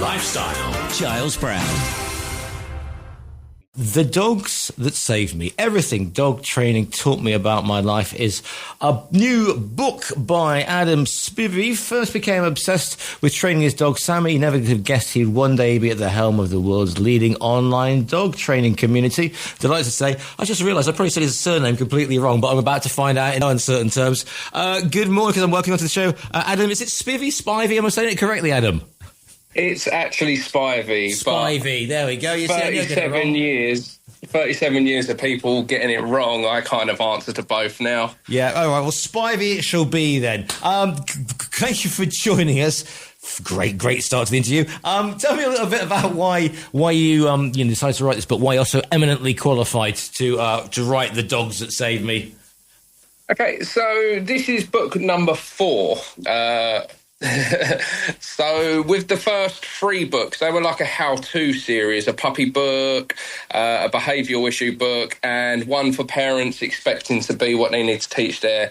lifestyle. Giles Brown. The Dogs That Saved Me. Everything dog training taught me about my life is a new book by Adam Spivey. First became obsessed with training his dog Sammie. He never could have guessed he'd one day be at the helm of the world's leading online dog training community. Delighted to say, I just realised I probably said his surname completely wrong, but I'm about to find out in uncertain terms. Good morning, because I'm welcoming onto the show. Adam, is it Spivey? Am I saying it correctly, Adam? It's actually Spivey. Spivey, there we go. You 37 years of people getting it wrong. I kind of answer to both now. Yeah, all right. Well, Spivey it shall be then. Thank you for joining us. Great start to the interview. Tell me a little bit about why you decided to write this book. Why you're so eminently qualified to write The Dogs That Saved Me. Okay, so this is book number 4. So with the first 3 books, they were like a how-to series, a puppy book, a behavioural issue book, and one for parents expecting to be what they need to teach their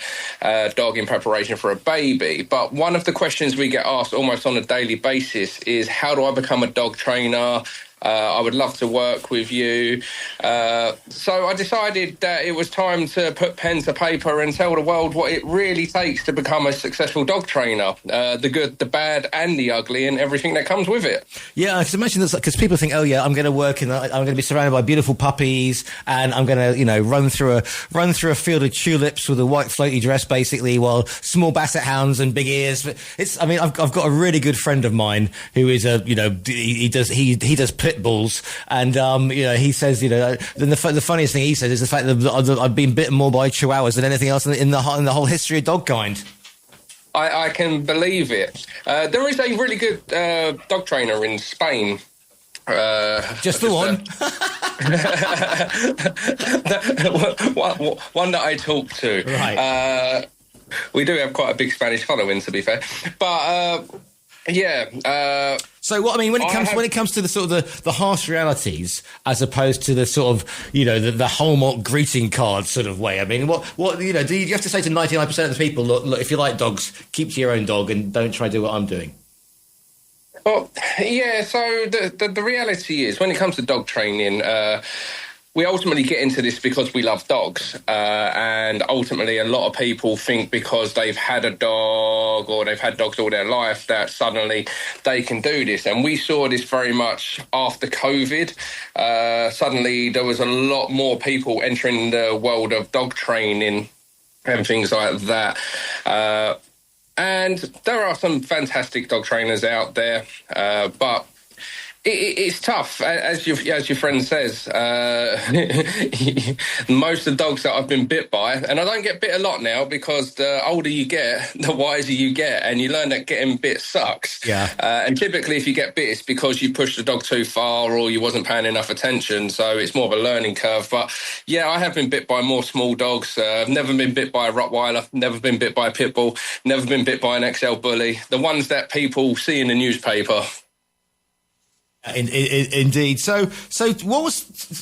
dog in preparation for a baby. But one of the questions we get asked almost on a daily basis is, how do I become a dog trainer? I would love to work with you. So I decided that it was time to put pen to paper and tell the world what it really takes to become a successful dog trainer. The good, the bad and the ugly and everything that comes with it. Yeah, I can imagine this, because people think, oh yeah, I'm going to work and I'm going to be surrounded by beautiful puppies and I'm going to, run through a field of tulips with a white floaty dress basically, while small basset hounds and big ears. But I've got a really good friend of mine who is he does pit bulls, and he says, the funniest thing he says is the fact that I've been bitten more by chihuahuas than anything else in the whole history of dog kind. I can believe it. There is a really good dog trainer in Spain. Just the one. One that I talk to. Right. We do have quite a big Spanish following, to be fair, but. So when it comes to the sort of the harsh realities, as opposed to the sort of the Hallmark greeting card sort of way. I mean, what do you have to say to 99% of the people? Look, if you like dogs, keep to your own dog and don't try to do what I'm doing. Well, yeah. So the reality is, when it comes to dog training, we ultimately get into this because we love dogs, and ultimately a lot of people think because they've had a dog or they've had dogs all their life that suddenly they can do this. And we saw this very much after COVID. Suddenly there was a lot more people entering the world of dog training and things like that. And there are some fantastic dog trainers out there, but it's tough, as your friend says. Most of the dogs that I've been bit by, and I don't get bit a lot now because the older you get, the wiser you get, and you learn that getting bit sucks. Yeah. And typically, if you get bit, it's because you pushed the dog too far or you wasn't paying enough attention. So it's more of a learning curve. But yeah, I have been bit by more small dogs. I've never been bit by a Rottweiler, never been bit by a pit bull, never been bit by an XL bully. The ones that people see in the newspaper. Indeed. So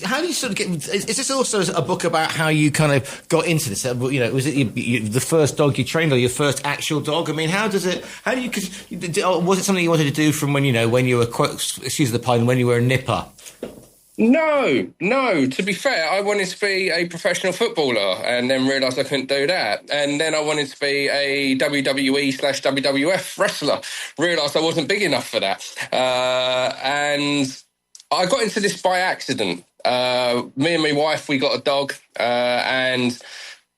how do you sort of get, is this also a book about how you kind of got into this? Was it the first dog you trained or your first actual dog? I mean, was it something you wanted to do from when you were, excuse the pun, when you were a nipper? No. To be fair, I wanted to be a professional footballer and then realised I couldn't do that. And then I wanted to be a WWE/WWF wrestler. Realised I wasn't big enough for that. And I got into this by accident. Me and my wife, we got a dog. And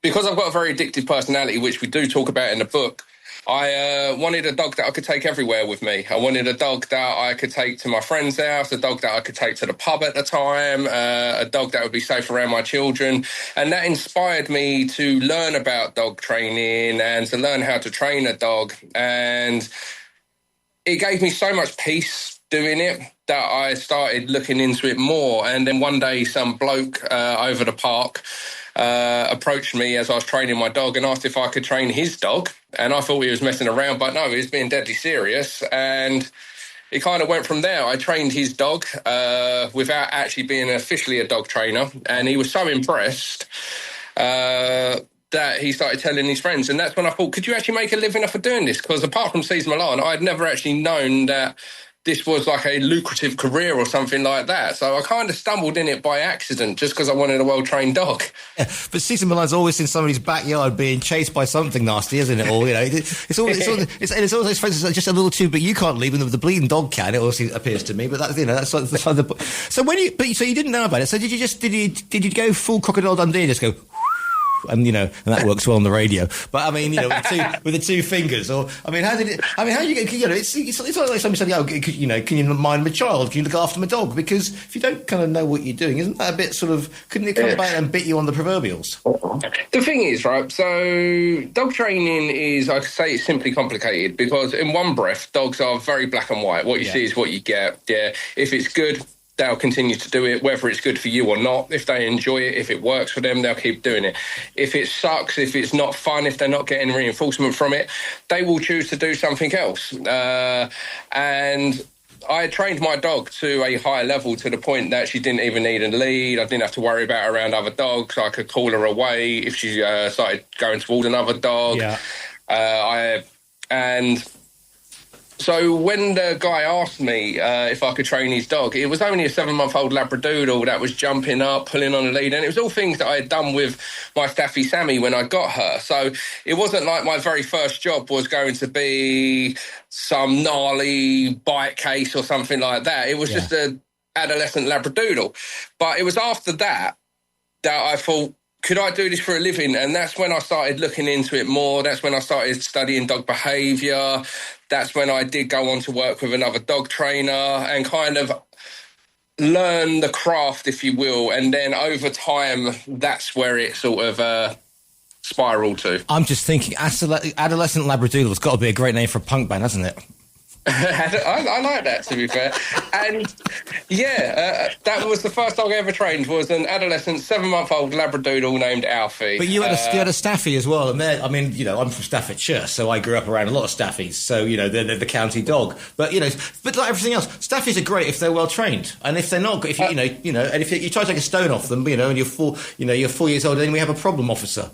because I've got a very addictive personality, which we do talk about in the book, I wanted a dog that I could take everywhere with me. I wanted a dog that I could take to my friend's house, a dog that I could take to the pub at the time, a dog that would be safe around my children. And that inspired me to learn about dog training and to learn how to train a dog. And it gave me so much peace doing it that I started looking into it more. And then one day some bloke over the park approached me as I was training my dog and asked if I could train his dog. And I thought he was messing around, but no, he was being deadly serious. And it kind of went from there. I trained his dog without actually being officially a dog trainer. And he was so impressed that he started telling his friends. And that's when I thought, could you actually make a living off of doing this? Because apart from Cesar Milan, I'd never actually known that this was like a lucrative career or something like that. So I kind of stumbled in it by accident just because I wanted a well-trained dog. Yeah, but Cecil Milan's always in somebody's backyard being chased by something nasty, isn't it? Or, you know, it's always just a little too, but you can't leave them. The bleeding dog can. It also appears to me, but that's, you know, that's like the. So when you, so you didn't know about it. So did you go full Crocodile Dundee and just go? And you know, and that works well on the radio. But I mean, you know, with the two fingers, or I mean, how did it? I mean, how do you get? You know, it's like somebody said, "Oh, you know, can you mind my child? Can you look after my dog?" Because if you don't kind of know what you're doing, isn't that a bit sort of? Couldn't it come back and bit you on the proverbials? The thing is, right? So dog training is, I could say, it's simply complicated because in one breath, dogs are very black and white. What you see is what you get. Yeah, if it's good, they'll continue to do it, whether it's good for you or not. If they enjoy it, if it works for them, they'll keep doing it. If it sucks, if it's not fun, if they're not getting reinforcement from it, they will choose to do something else. And I trained my dog to a higher level to the point that she didn't even need a lead. I didn't have to worry about her around other dogs. I could call her away if she started going towards another dog. Yeah. So when the guy asked me if I could train his dog, it was only a 7-month-old Labradoodle that was jumping up, pulling on a lead, and it was all things that I had done with my Staffy Sammie when I got her. So it wasn't like my very first job was going to be some gnarly bite case or something like that. It was just an adolescent Labradoodle. But it was after that I thought, could I do this for a living? And that's when I started looking into it more. That's when I started studying dog behaviour. That's when I did go on to work with another dog trainer and kind of learn the craft, if you will. And then over time, that's where it sort of spiraled to. I'm just thinking, adolescent Labradoodle has got to be a great name for a punk band, hasn't it? I like that, to be fair. And that was the first dog I ever trained, was an adolescent 7-month-old Labradoodle named Alfie. But you had a Staffy as well, and I mean, you know, I'm from Staffordshire, so I grew up around a lot of Staffies. So you know, they're the county dog. But you know, but like everything else, Staffies are great if they're well trained, and if they're not, if you and if you try to take a stone off them, you know, and you're 4 years old, then we have a problem officer.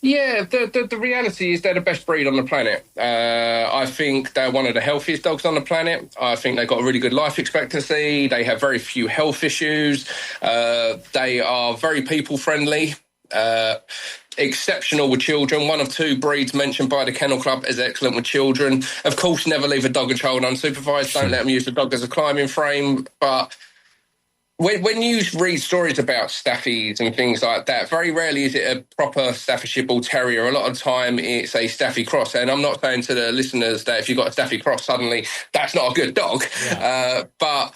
Yeah, the reality is they're the best breed on the planet. I think they're one of the healthiest dogs on the planet. I think they've got a really good life expectancy. They have very few health issues. They are very people-friendly, exceptional with children. One of 2 breeds mentioned by the Kennel Club is excellent with children. Of course, never leave a dog and child unsupervised. Don't let them use the dog as a climbing frame. But when you read stories about Staffies and things like that, very rarely is it a proper Staffordshire Bull Terrier. A lot of the time it's a Staffy Cross. And I'm not saying to the listeners that if you've got a Staffy Cross, suddenly that's not a good dog. Yeah. But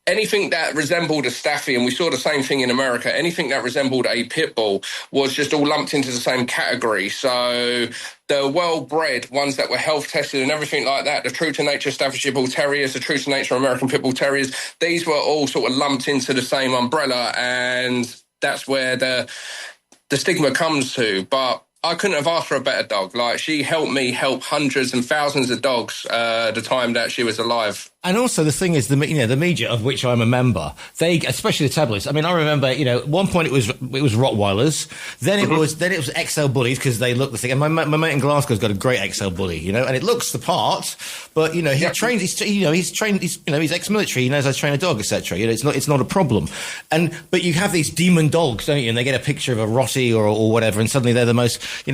anything that resembled a Staffy, and we saw the same thing in America, anything that resembled a pit bull was just all lumped into the same category. So the well-bred ones that were health tested and everything like that, the true-to-nature Staffordshire Bull Terriers, the true-to-nature American Pit Bull Terriers, these were all sort of lumped into the same umbrella, and that's where the stigma comes to. But I couldn't have asked for a better dog. Like, she helped me help hundreds and thousands of dogs the time that she was alive. And also the thing is, the media of which I'm a member, especially the tabloids. I mean, I remember, at one point it was Rottweilers, then it was XL bullies because they look the thing. And my mate in Glasgow's got a great XL bully, and it looks the part, but he's trained, he's ex-military, he knows how to train a dog, etc. It's not a problem. But you have these demon dogs, don't you? And they get a picture of a Rottie or whatever, and suddenly they're the most, we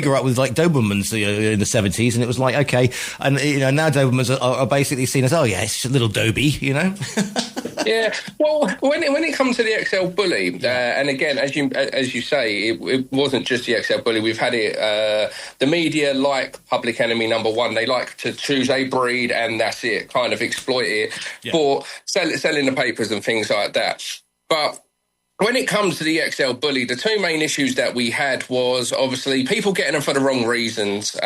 grew up with like Dobermans in the 70s, and it was like, okay, and now Dobermans are basically seen as, oh yeah, it's just a little Dobie, Yeah, well, when it comes to the XL bully, and again, as you say, it wasn't just the XL bully. We've had it. The media, like Public Enemy #1, they like to choose a breed and that's it, kind of exploit it for selling the papers and things like that. But when it comes to the XL bully, the 2 main issues that we had was obviously people getting them for the wrong reasons.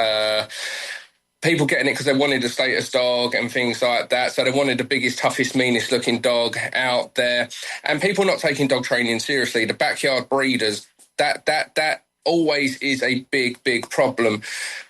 People getting it because they wanted a status dog and things like that. So they wanted the biggest, toughest, meanest looking dog out there. And people not taking dog training seriously. The backyard breeders, that always is a big, big problem,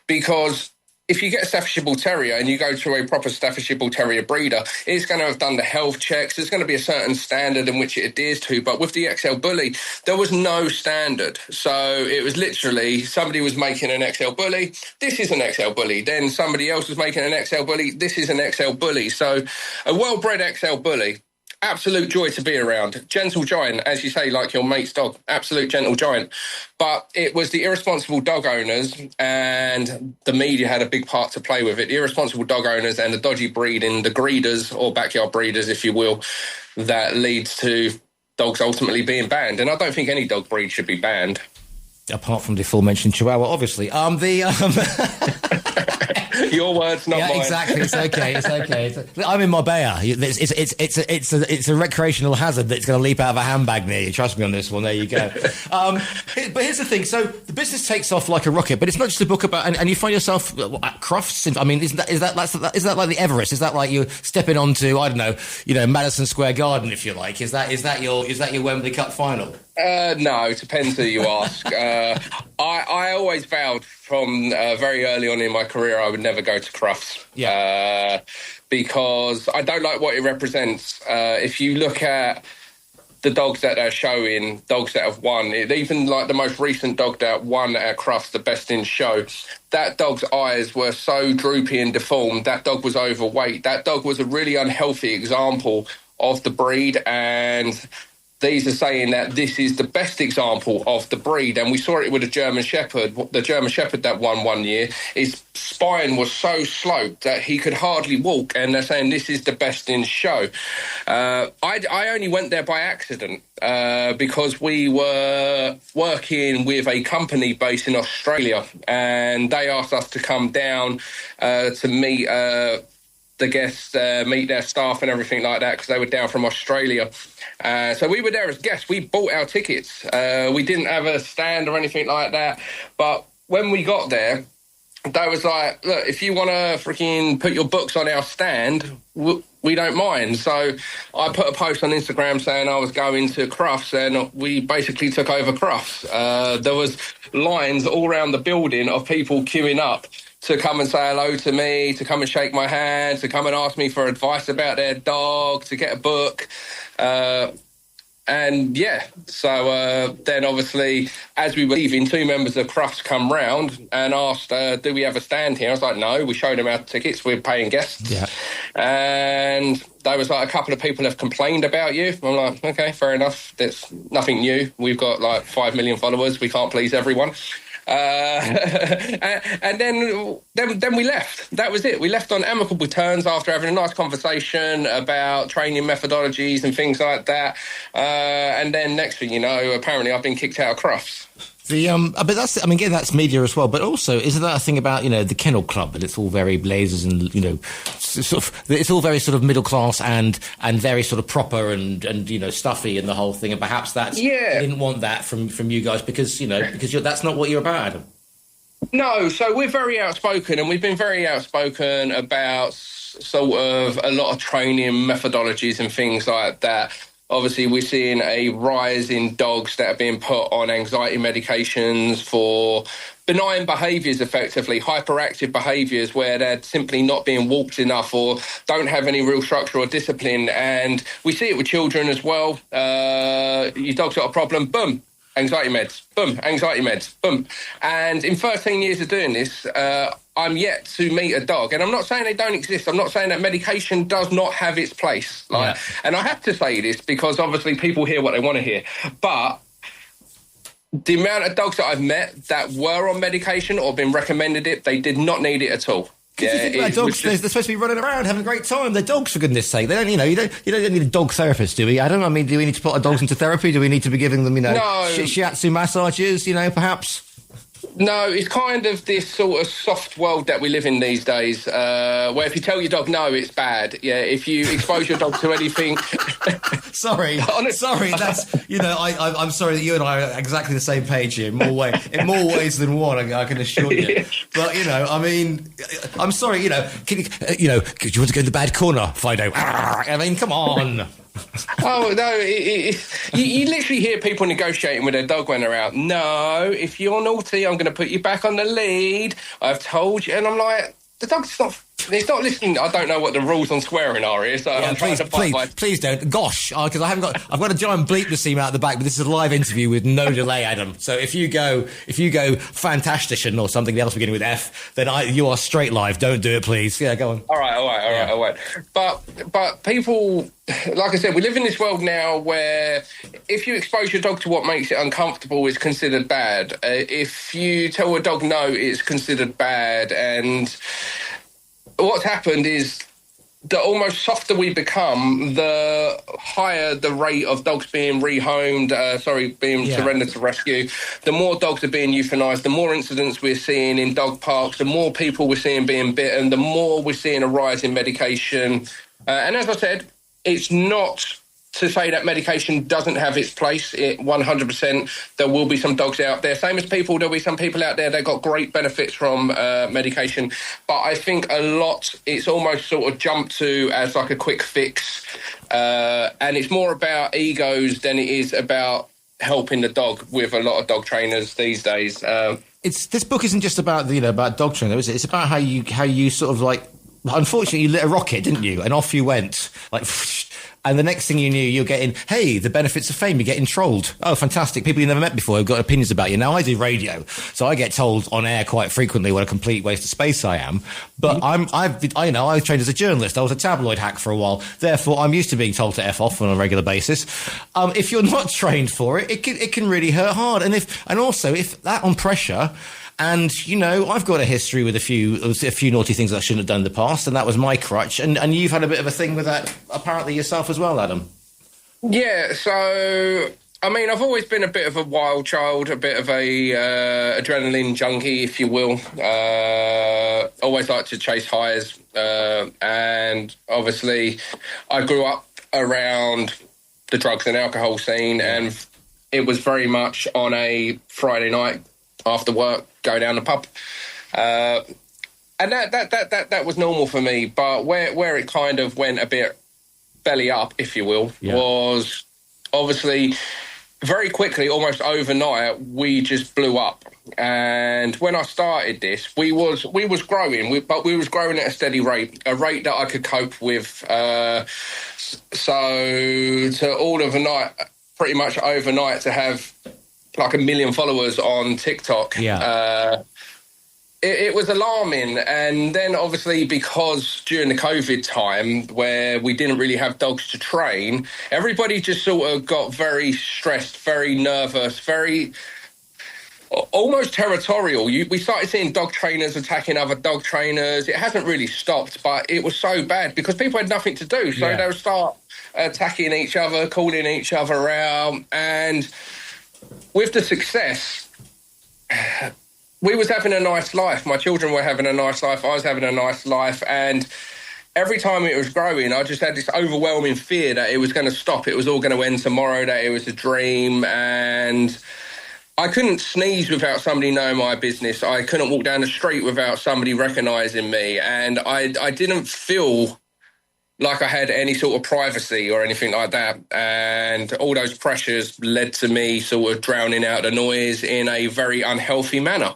because if you get a Staffordshire Bull Terrier and you go to a proper Staffordshire Bull Terrier breeder, it's going to have done the health checks. There's going to be a certain standard in which it adheres to. But with the XL Bully, there was no standard. So it was literally somebody was making an XL Bully. This is an XL Bully. Then somebody else was making an XL Bully. This is an XL Bully. So a well-bred XL Bully, absolute joy to be around. Gentle giant, as you say, like your mate's dog. Absolute gentle giant. But it was the irresponsible dog owners, and the media had a big part to play with it. The irresponsible dog owners and the dodgy breeding, the greeders, or backyard breeders, if you will, that leads to dogs ultimately being banned. And I don't think any dog breed should be banned. Apart from the aforementioned Chihuahua, obviously. Your words, not mine. Exactly. It's okay. I'm in Marbella. It's a recreational hazard that's going to leap out of a handbag near you. Trust me on this one. There you go. But here's the thing. So the business takes off like a rocket, but it's not just a book about. And you find yourself at Crufts. I mean, is that like the Everest? Is that like you're stepping onto, I don't know, Madison Square Garden, if you like? Is that your Wembley Cup final? No, it depends who you ask. I always vowed from very early on in my career I would never go to Crufts. Yeah. Because I don't like what it represents. If you look at the dogs that they're showing, dogs that have won, even like the most recent dog that won at Crufts, the best in show, that dog's eyes were so droopy and deformed. That dog was overweight. That dog was a really unhealthy example of the breed, and these are saying that this is the best example of the breed. And we saw it with a German Shepherd. The German Shepherd that won one year, his spine was so sloped that he could hardly walk. And they're saying this is the best in show. I only went there by accident because we were working with a company based in Australia. And they asked us to come down to meet the guests, meet their staff and everything like that, because they were down from Australia. So we were there as guests. We bought our tickets. We didn't have a stand or anything like that. But when we got there, they was like, look, if you want to freaking put your books on our stand, we don't mind. So I put a post on Instagram saying I was going to Crufts, and we basically took over Crufts. There was lines all around the building of people queuing up to come and say hello to me, to come and shake my hand, to come and ask me for advice about their dog, to get a book. And yeah, so then obviously as we were leaving, two members of Crufts come round and asked, do we have a stand here? I was like, no, we showed them our tickets, we're paying guests. Yeah. And they was like, a couple of people have complained about you. I'm like, okay, fair enough. That's nothing new. We've got like 5 million followers. We can't please everyone. And then we left. That was it. We left on amicable terms after having a nice conversation about training methodologies and things like that. And then next thing you know, apparently I've been kicked out of Crufts. But that's, I mean, again, that's media as well. But also, isn't that a thing about, the Kennel Club, that it's all very blazers and, sort of, it's all very sort of middle class and very sort of proper and stuffy and the whole thing. And perhaps that's, I didn't want that from you guys because that's not what you're about, Adam. No, so we're very outspoken, and we've been very outspoken about sort of a lot of training methodologies and things like that. Obviously, we're seeing a rise in dogs that are being put on anxiety medications for benign behaviours, effectively, hyperactive behaviours where they're simply not being walked enough or don't have any real structure or discipline. And we see it with children as well. Your dog's got a problem, boom, anxiety meds, boom, anxiety meds, boom. And in 13 years of doing this, I'm yet to meet a dog. And I'm not saying they don't exist. I'm not saying that medication does not have its place. And I have to say this because obviously people hear what they want to hear. But the amount of dogs that I've met that were on medication or been recommended it, they did not need it at all. Yeah, you think about dogs, they're supposed to be running around having a great time. They're dogs, for goodness sake. They don't, you don't need a dog therapist, do we? I mean, do we need to put our dogs into therapy? Do we need to be giving them, shiatsu massages, perhaps? No, it's kind of this sort of soft world that we live in these days, where if you tell your dog no, it's bad. Yeah, if you expose your dog to anything... Sorry, that's, I'm sorry that you and I are exactly the same page here in more ways than one, I can assure you. But, I mean, I'm sorry, do you want to go in the bad corner, Fido? I mean, come on. Oh, no, you literally hear people negotiating with their dog when they're out. No, if you're naughty, I'm going to put you back on the lead. I've told you. And I'm like, the dog's not... He's not listening. I don't know what the rules on swearing are here, so I'm trying to find my... Please don't. Gosh, because I've got a giant bleep machine out the back, but this is a live interview with no delay, Adam. So if you go fantastischen or something else beginning with F, then you are straight live. Don't do it, please. Yeah, go on. All right. But people, like I said, we live in this world now where if you expose your dog to what makes it uncomfortable, it's considered bad. If you tell a dog no, it's considered bad. And what's happened is the almost softer we become, the higher the rate of dogs being surrendered to rescue, the more dogs are being euthanised, the more incidents we're seeing in dog parks, the more people we're seeing being bitten, the more we're seeing a rise in medication. And as I said, it's not to say that medication doesn't have its place. 100%, there will be some dogs out there. Same as people, there'll be some people out there that got great benefits from medication. But I think a lot, it's almost sort of jumped to as like a quick fix. And it's more about egos than it is about helping the dog with a lot of dog trainers these days. This book isn't just about about dog training, is it? It's about how you sort of like, unfortunately, you lit a rocket, didn't you? And off you went, like. And the next thing you knew, you're getting, hey, the benefits of fame, you're getting trolled. Oh, fantastic. People you never met before have got opinions about you. Now, I do radio, so I get told on air quite frequently what a complete waste of space I am. But I was trained as a journalist. I was a tabloid hack for a while. Therefore, I'm used to being told to F off on a regular basis. If you're not trained for it, it can really hurt hard. And also, if that on pressure... And, I've got a history with a few naughty things I shouldn't have done in the past, and that was my crutch. And you've had a bit of a thing with that, apparently, yourself as well, Adam. Yeah, so, I mean, I've always been a bit of a wild child, a bit of a adrenaline junkie, if you will. Always liked to chase highs. And, obviously, I grew up around the drugs and alcohol scene, and it was very much on a Friday night after work, go down the pub. And that was normal for me. But where it kind of went a bit belly up, if you will, was obviously very quickly, almost overnight, we just blew up. And when I started this, we was growing, but we was growing at a steady rate, a rate that I could cope with. So to all of a night, pretty much overnight, to have like 1 million followers on TikTok. It was alarming. And then obviously because during the COVID time where we didn't really have dogs to train, everybody just sort of got very stressed, very nervous, very almost territorial. We started seeing dog trainers attacking other dog trainers. It hasn't really stopped, but it was so bad because people had nothing to do. So they would start attacking each other, calling each other out. And with the success, we was having a nice life. My children were having a nice life. I was having a nice life. And every time it was growing, I just had this overwhelming fear that it was going to stop. It was all going to end tomorrow, that it was a dream. And I couldn't sneeze without somebody knowing my business. I couldn't walk down the street without somebody recognising me. And I didn't feel like I had any sort of privacy or anything like that. And all those pressures led to me sort of drowning out the noise in a very unhealthy manner.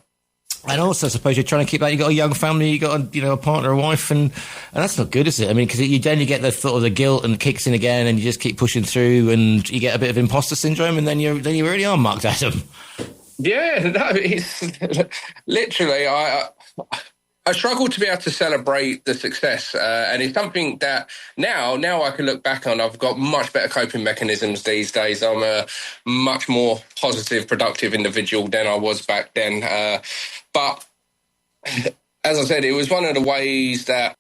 And also, I suppose you're trying to keep that. You've got a young family, you've got a partner, a wife, and that's not good, is it? I mean, because you get the sort of the guilt and it kicks in again, and you just keep pushing through, and you get a bit of imposter syndrome, and then you really are mucked, Adam. Yeah, no, it's literally I struggle to be able to celebrate the success, and it's something that now I can look back on. I've got much better coping mechanisms these days. I'm a much more positive, productive individual than I was back then. But as I said, it was one of the ways that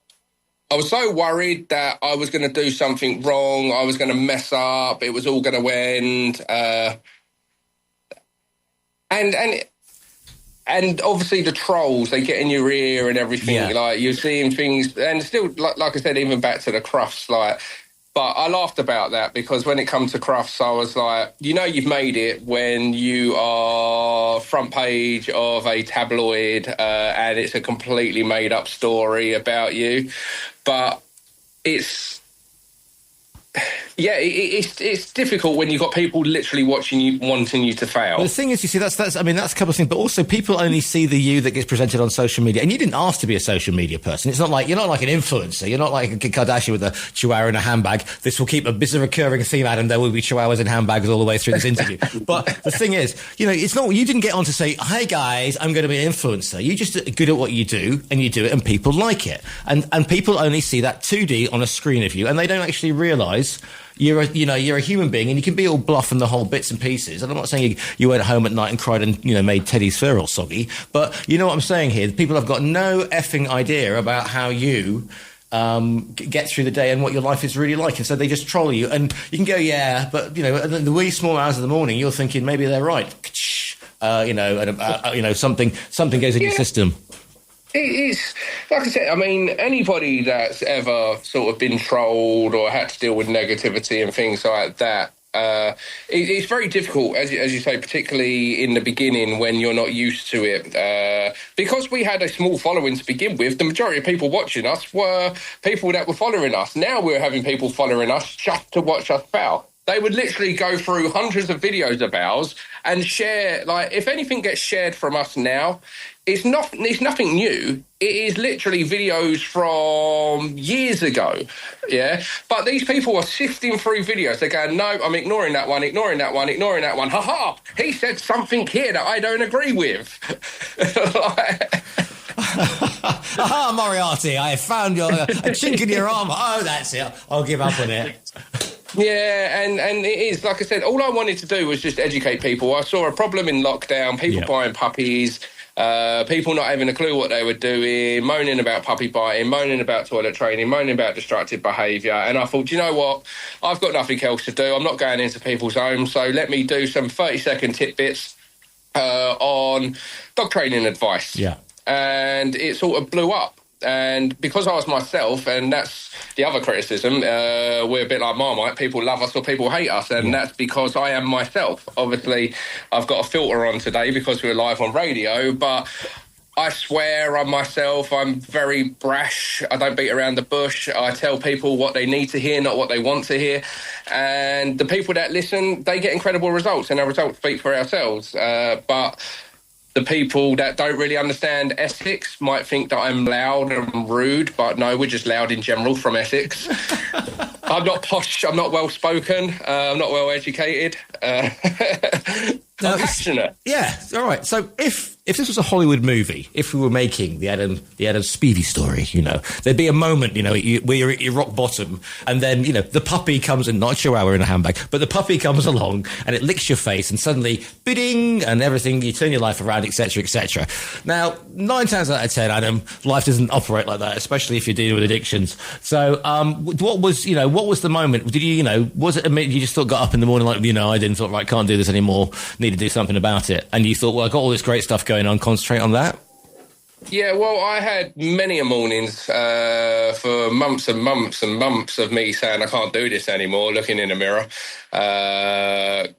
I was so worried that I was going to do something wrong. I was going to mess up. It was all going to end. And obviously the trolls, they get in your ear and everything. Yeah. Like, you're seeing things, and still, like I said, even back to the Crufts, like, but I laughed about that because when it comes to Crufts, I was like, you've made it when you are front page of a tabloid and it's a completely made up story about you. But it's Yeah, it's difficult when you've got people literally watching you, wanting you to fail. Well, the thing is, you see, that's a couple of things, but also people only see the you that gets presented on social media. And you didn't ask to be a social media person. It's not like, you're not like an influencer. You're not like a Kardashian with a chihuahua in a handbag. This is a recurring theme, Adam. There will be chihuahuas in handbags all the way through this interview. But the thing is, it's not, you didn't get on to say, hi guys, I'm going to be an influencer. You just are good at what you do, and you do it, and people like it. And people only see that 2D on a screen of you, and they don't actually realise you're a human being, and you can be all bluff and the whole bits and pieces. And I'm not saying you went home at night and cried and, made Teddy's fur all soggy. But you know what I'm saying here? People have got no effing idea about how you get through the day and what your life is really like. And so they just troll you. And you can go, yeah, but, in the wee small hours of the morning, you're thinking maybe they're right. Something goes in your system. It's, like I said, I mean, anybody that's ever sort of been trolled or had to deal with negativity and things like that, it's very difficult, as you say, particularly in the beginning when you're not used to it. Because we had a small following to begin with, the majority of people watching us were people that were following us. Now we're having people following us just to watch us fail. They would literally go through hundreds of videos of ours and share, like, if anything gets shared from us now, it's nothing new. It is literally videos from years ago, yeah? But these people are sifting through videos. They're going, no, I'm ignoring that one. Ha-ha! He said something here that I don't agree with. Aha, Moriarty, I have found a chink in your arm. Oh, that's it. I'll give up on it. Yeah, and it is, like I said, all I wanted to do was just educate people. I saw a problem in lockdown, people buying puppies, people not having a clue what they were doing, moaning about puppy biting, moaning about toilet training, moaning about destructive behaviour. And I thought, you know what? I've got nothing else to do. I'm not going into people's homes, so let me do some 30-second tidbits on dog training advice. Yeah. And it sort of blew up. And because I was myself, and that's the other criticism, we're a bit like Marmite, people love us or people hate us, and that's because I am myself. Obviously, I've got a filter on today because we're live on radio, but I swear I'm myself. I'm very brash. I don't beat around the bush. I tell people what they need to hear, not what they want to hear. And the people that listen, they get incredible results, and our results speak for ourselves. But the people that don't really understand Essex might think that I'm loud and rude, but no, we're just loud in general from Essex. I'm not posh, I'm not well-spoken, I'm not well-educated. I'm passionate. Yeah, all right. So if this was a Hollywood movie, if we were making the Adam Spivey story, there'd be a moment, where you're at your rock bottom, and then, the puppy comes in, not a chihuahua in a handbag, but the puppy comes along and it licks your face, and suddenly, bidding, and everything, you turn your life around, etc., etc. Now, 9 times out of 10, Adam, life doesn't operate like that, especially if you're dealing with addictions. So, what was the moment? Did you, was it you just got up in the morning like, I didn't thought, right, can't do this anymore, need to do something about it, and you thought, well, I got all this great stuff going on, concentrate on that? Yeah, well, I had many mornings for months and months and months of me saying I can't do this anymore, looking in the mirror,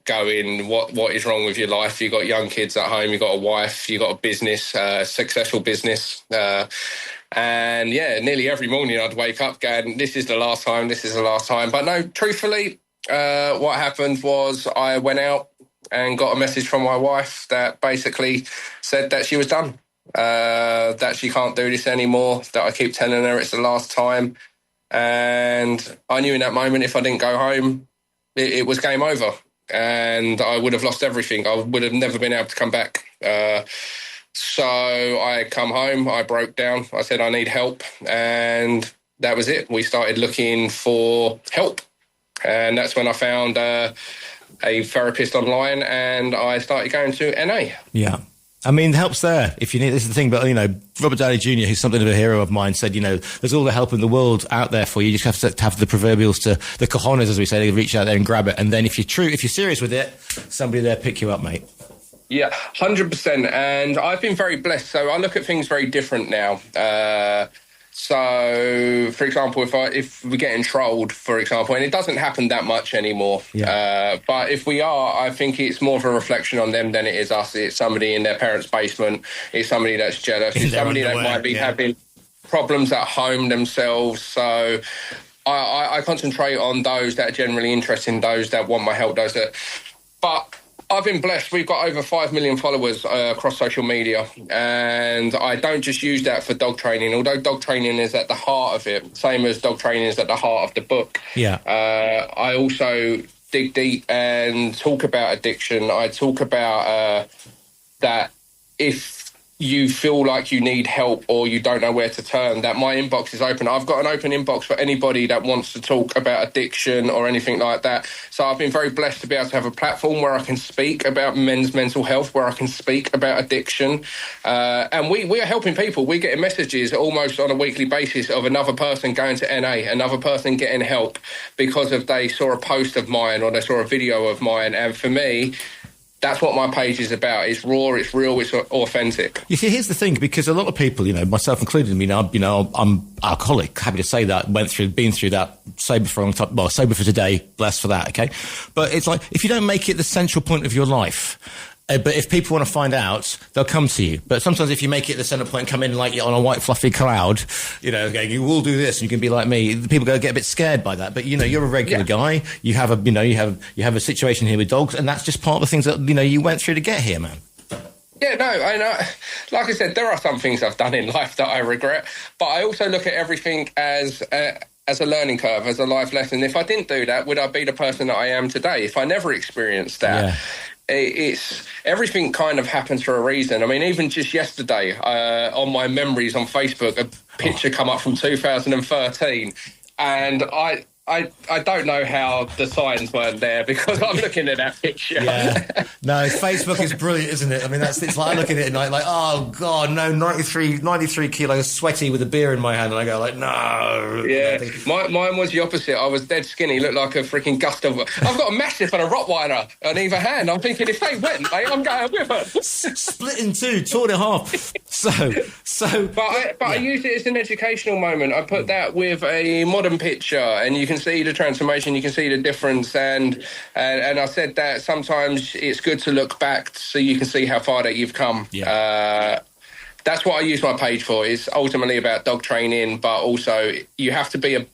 going, what is wrong with your life? You got young kids at home, you got a wife, you got a business, successful business, and yeah, nearly every morning I'd wake up going, this is the last time. But no, truthfully, what happened was I went out and got a message from my wife that basically said that she was done, that she can't do this anymore, that I keep telling her it's the last time. And I knew in that moment if I didn't go home, it was game over, and I would have lost everything. I would have never been able to come back. So I come home, I broke down, I said I need help, and that was it. We started looking for help, and that's when I found a therapist online, and I started going to NA. Yeah. I mean, help's there if you need. This is the thing, but Robert Downey Jr., who's something of a hero of mine, said, there's all the help in the world out there for you. You just have to have the proverbials the cojones, as we say, to reach out there and grab it. And then if you're serious with it, somebody there pick you up, mate. Yeah, 100%. And I've been very blessed. So I look at things very different now. So, for example, if we're getting trolled, for example, and it doesn't happen that much anymore, but if we are, I think it's more of a reflection on them than it is us. It's somebody in their parents' basement. It's somebody that's jealous. It's somebody that might be having problems at home themselves. So I concentrate on those that are generally interested, those that want my help, those that... But I've been blessed. We've got over 5 million followers across social media, and I don't just use that for dog training, although dog training is at the heart of it, same as dog training is at the heart of the book. Yeah. I also dig deep and talk about addiction. I talk about that if you feel like you need help or you don't know where to turn, that my inbox is open. I've got an open inbox for anybody that wants to talk about addiction or anything like that. So I've been very blessed to be able to have a platform where I can speak about men's mental health, where I can speak about addiction. And we are helping people. We're getting messages almost on a weekly basis of another person going to NA, another person getting help because of they saw a post of mine or they saw a video of mine. And for me, that's what my page is about. It's raw, it's real, it's authentic. You see, here's the thing, because a lot of people, myself included, I'm alcoholic, happy to say that, been through that, sober for a long time, well, sober for today, blessed for that, okay? But it's like, if you don't make it the central point of your life, but if people want to find out, they'll come to you. But sometimes if you make it the centre point, come in like on a white fluffy cloud, going, you will do this, and you can be like me. People get a bit scared by that. But you're a regular guy. You have a situation here with dogs, and that's just part of the things that you went through to get here, man. Yeah, no, I know. Like I said, there are some things I've done in life that I regret, but I also look at everything as a learning curve, as a life lesson. If I didn't do that, would I be the person that I am today? If I never experienced that. Yeah. It's everything kind of happens for a reason. I mean, even just yesterday, on my memories on Facebook, a picture come up from 2013, and I don't know how the signs weren't there because I'm looking at that picture. Yeah. No, Facebook is brilliant, isn't it? I mean, it's like I look at it and like, oh God, no, 93 kilos, sweaty with a beer in my hand, and I go like, no. Yeah, mine was the opposite. I was dead skinny, looked like a freaking gust of... I've got a Mastiff and a Rottweiler on either hand. I'm thinking, if they went, mate, I'm going with her. Split in two, torn in half. But I use it as an educational moment. I put that with a modern picture, and you can see the transformation, you can see the difference, and I said that sometimes it's good to look back so you can see how far that you've come. That's what I use my page for. It's ultimately about dog training, but also you have to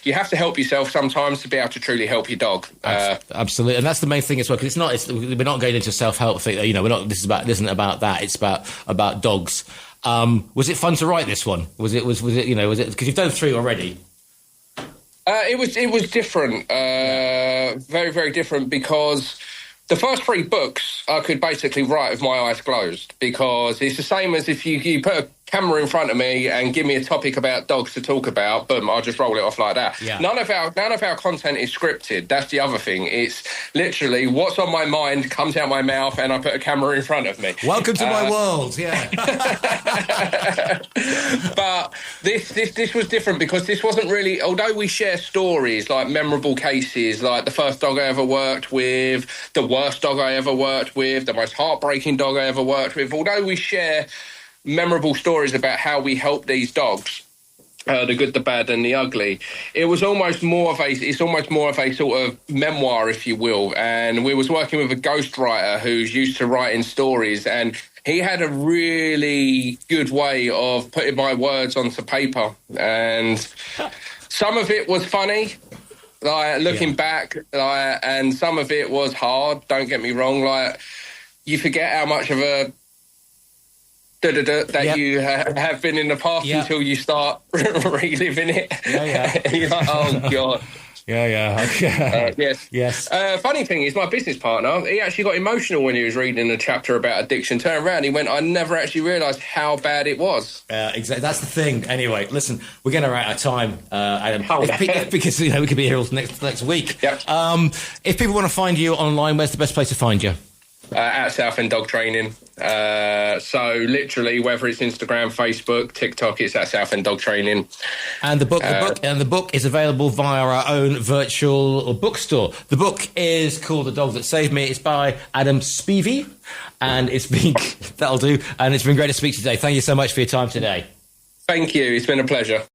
you have to help yourself sometimes to be able to truly help your dog. Absolutely, and that's the main thing as well. Because we're not going into self-help thing. We're not. This isn't about that. It's about dogs. Was it fun to write this one? Was it? Because you've done 3 already. It was different, very, very different, because the first 3 books I could basically write with my eyes closed, because it's the same as if you put a camera in front of me and give me a topic about dogs to talk about, boom, I'll just roll it off like that. Yeah. None of our content is scripted. That's the other thing. It's literally what's on my mind comes out my mouth and I put a camera in front of me. Welcome to my world, yeah. But this was different because this wasn't really, although we share stories like memorable cases, like the first dog I ever worked with, the worst dog I ever worked with, the most heartbreaking dog I ever worked with, although we share memorable stories about how we help these dogs, the good, the bad, and the ugly. It's almost more of a sort of memoir, if you will. And we was working with a ghostwriter who's used to writing stories, and he had a really good way of putting my words onto paper. And some of it was funny, like looking back, and some of it was hard. Don't get me wrong. Like, you forget how much of a you have been in the past until you start reliving it. You're like, oh God. Yes. Funny thing is, my business partner, he actually got emotional when he was reading a chapter about addiction. Turned around, he went, I never actually realised how bad it was. Exactly. That's the thing. Anyway, listen, we're going to run out of time, Adam, because we could be here all next week. Yep. If people want to find you online, where's the best place to find you? At Southend Dog Training. So literally, whether it's Instagram, Facebook, TikTok, it's at Southend Dog Training. And the book is available via our own virtual bookstore. The book is called The Dog That Saved Me. It's by Adam Spivey, and that'll do. And it's been great to speak to you today. Thank you so much for your time today. Thank you. It's been a pleasure.